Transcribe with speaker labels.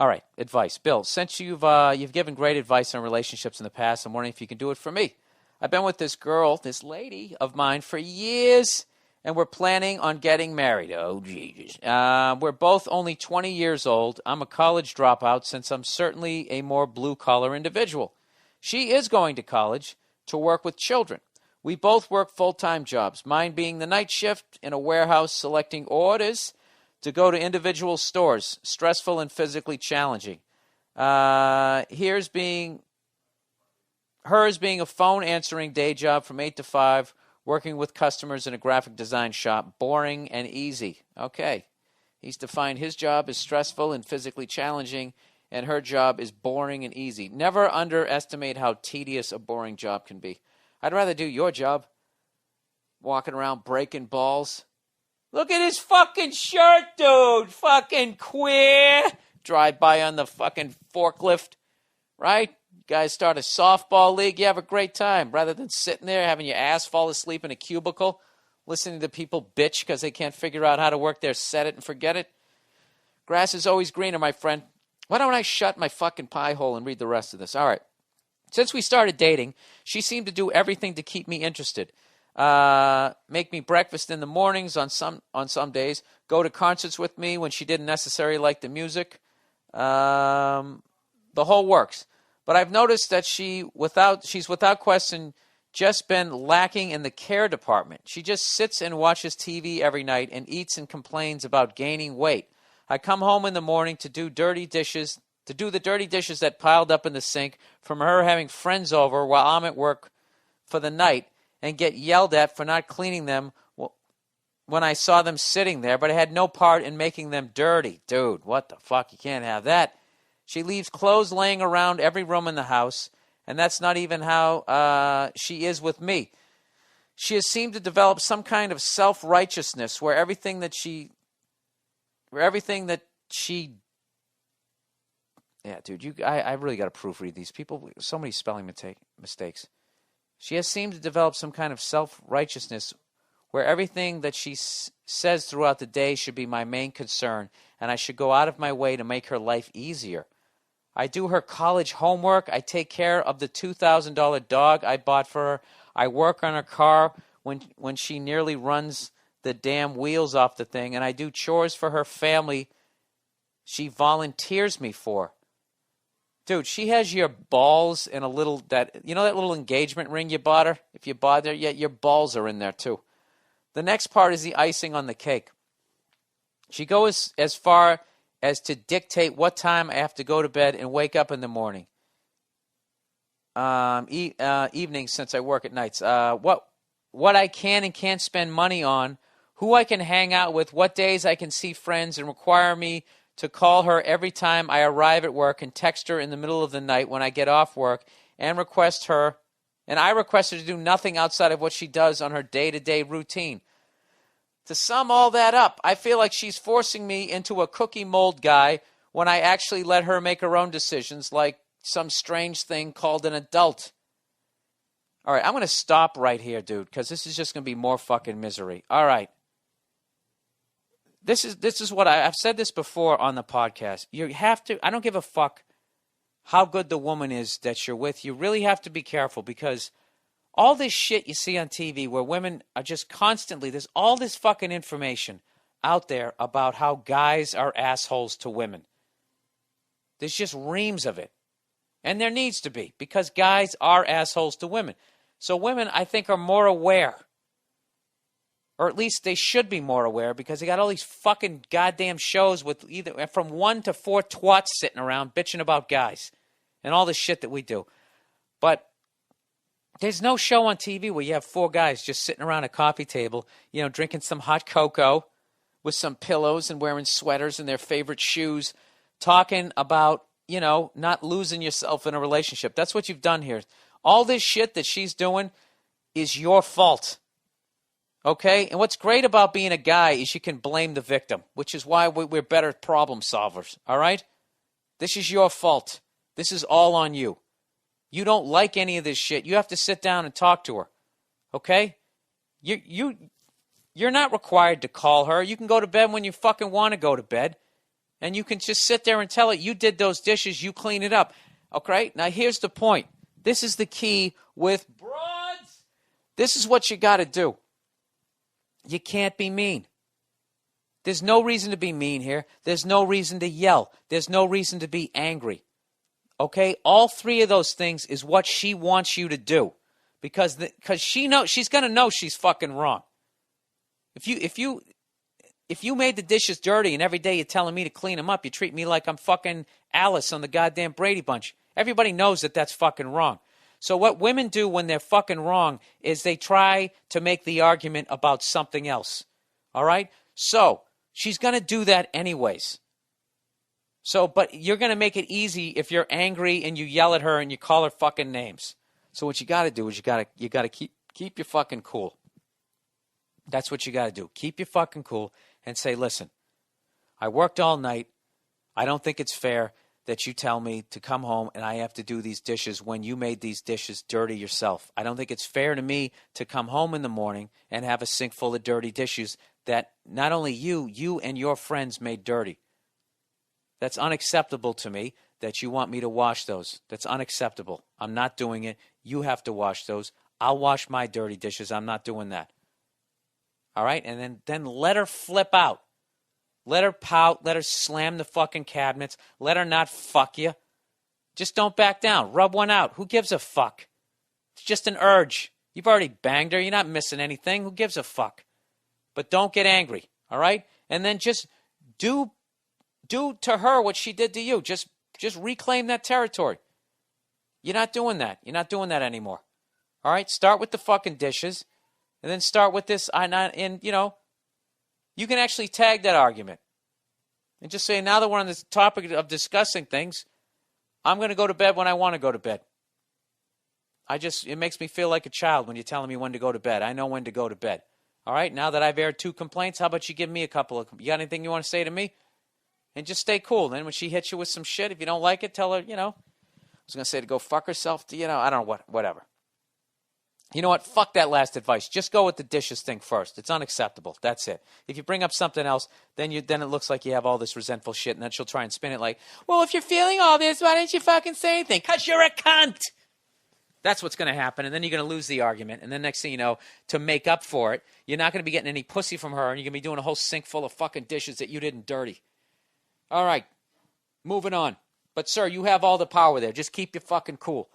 Speaker 1: All right, advice. Bill, since you've given great advice on relationships in the past, I'm wondering if you can do it for me. I've been with this girl, this lady of mine for years, and we're planning on getting married. Oh, Jesus. We're both only 20 years old. I'm a college dropout since I'm certainly a more blue-collar individual. She is going to college to work with children. We both work full-time jobs, mine being the night shift in a warehouse selecting orders to go to individual stores, stressful and physically challenging. Hers being a phone-answering day job from 8 to 5, working with customers in a graphic design shop, boring and easy. Okay. He's defined his job as stressful and physically challenging, and her job is boring and easy. Never underestimate how tedious a boring job can be. I'd rather do your job, walking around breaking balls. Look at his fucking shirt, dude. Fucking queer. Drive by on the fucking forklift, right? You guys start a softball league. You have a great time. Rather than sitting there having your ass fall asleep in a cubicle, listening to people bitch because they can't figure out how to work their set it and forget it. Grass is always greener, my friend. Why don't I shut my fucking pie hole and read the rest of this? All right. Since we started dating, she seemed to do everything to keep me interested. Make me breakfast in the mornings on some days. Go to concerts with me when she didn't necessarily like the music. The whole works. But I've noticed that she's without question just been lacking in the care department. She just sits and watches TV every night and eats and complains about gaining weight. I come home in the morning to do the dirty dishes that piled up in the sink from her having friends over while I'm at work for the night, and get yelled at for not cleaning them when I saw them sitting there, but I had no part in making them dirty. Dude, what the fuck? You can't have that. She leaves clothes laying around every room in the house, and that's not even how she is with me. She has seemed to develop some kind of self-righteousness where everything that she... Yeah, dude, I really got to proofread these people. So many spelling mistakes. She has seemed to develop some kind of self-righteousness where everything that she says throughout the day should be my main concern, and I should go out of my way to make her life easier. I do her college homework. I take care of the $2,000 dog I bought for her. I work on her car when she nearly runs the damn wheels off the thing, and I do chores for her family she volunteers me for. Dude, she has your balls in a little, that little engagement ring you bought her? If you bought her, yeah, your balls are in there too. The next part is the icing on the cake. She goes as far as to dictate what time I have to go to bed and wake up in the morning. Evenings, since I work at nights. What I can and can't spend money on, who I can hang out with, what days I can see friends, and require me to call her every time I arrive at work and text her in the middle of the night when I get off work and I request her to do nothing outside of what she does on her day-to-day routine. To sum all that up, I feel like she's forcing me into a cookie mold guy when I actually let her make her own decisions like some strange thing called an adult. All right, I'm going to stop right here, dude, because this is just going to be more fucking misery. All right. This is what I've said this before on the podcast. You have to, I don't give a fuck how good the woman is that you're with. You really have to be careful because all this shit you see on TV where women are just constantly, there's all this fucking information out there about how guys are assholes to women. There's just reams of it. And there needs to be because guys are assholes to women. So women, I think, are more aware. Or at least they should be more aware because they got all these fucking goddamn shows with either from 1 to 4 twats sitting around bitching about guys and all the shit that we do. But there's no show on TV where you have 4 guys just sitting around a coffee table, drinking some hot cocoa with some pillows and wearing sweaters and their favorite shoes, talking about, not losing yourself in a relationship. That's what you've done here. All this shit that she's doing is your fault. Okay? And what's great about being a guy is you can blame the victim, which is why we're better problem solvers. All right? This is your fault. This is all on you. You don't like any of this shit. You have to sit down and talk to her. Okay? You're not required to call her. You can go to bed when you fucking want to go to bed. And you can just sit there and tell it, you did those dishes, you clean it up. Okay? Now, here's the point. This is the key with broads. This is what you got to do. You can't be mean. There's no reason to be mean here. There's no reason to yell. There's no reason to be angry. Okay? All three of those things is what she wants you to do. Because she knows, she's going to know she's fucking wrong. If you made the dishes dirty and every day you're telling me to clean them up, you treat me like I'm fucking Alice on the goddamn Brady Bunch. Everybody knows that that's fucking wrong. So what women do when they're fucking wrong is they try to make the argument about something else. All right? So she's going to do that anyways. So, but you're going to make it easy if you're angry and you yell at her and you call her fucking names. So what you got to do is you got to keep your fucking cool. That's what you got to do. Keep your fucking cool and say, listen, I worked all night. I don't think it's fair that you tell me to come home and I have to do these dishes when you made these dishes dirty yourself. I don't think it's fair to me to come home in the morning and have a sink full of dirty dishes that not only you and your friends made dirty. That's unacceptable to me that you want me to wash those. That's unacceptable. I'm not doing it. You have to wash those. I'll wash my dirty dishes. I'm not doing that. All right? And then let her flip out. Let her pout. Let her slam the fucking cabinets. Let her not fuck you. Just don't back down. Rub one out. Who gives a fuck? It's just an urge. You've already banged her. You're not missing anything. Who gives a fuck? But don't get angry. All right? And then just do to her what she did to you. Just reclaim that territory. You're not doing that. You're not doing that anymore. All right? Start with the fucking dishes. And then start with this. You can actually tag that argument. And just say, now that we're on this topic of discussing things, I'm going to go to bed when I want to go to bed. It makes me feel like a child when you're telling me when to go to bed. I know when to go to bed. All right? Now that I've aired 2 complaints, how about you give me a couple of... You got anything you want to say to me? And just stay cool. Then when she hits you with some shit, if you don't like it, tell her, I was going to say to go fuck herself, I don't know what, whatever. You know what? Fuck that last advice. Just go with the dishes thing first. It's unacceptable. That's it. If you bring up something else, then it looks like you have all this resentful shit, and then she'll try and spin it like, well, if you're feeling all this, why didn't you fucking say anything? 'Cause you're a cunt. That's what's going to happen, and then you're going to lose the argument, and then next thing you know, to make up for it, you're not going to be getting any pussy from her, and you're going to be doing a whole sink full of fucking dishes that you didn't dirty. All right, moving on. But, sir, you have all the power there. Just keep your fucking cool.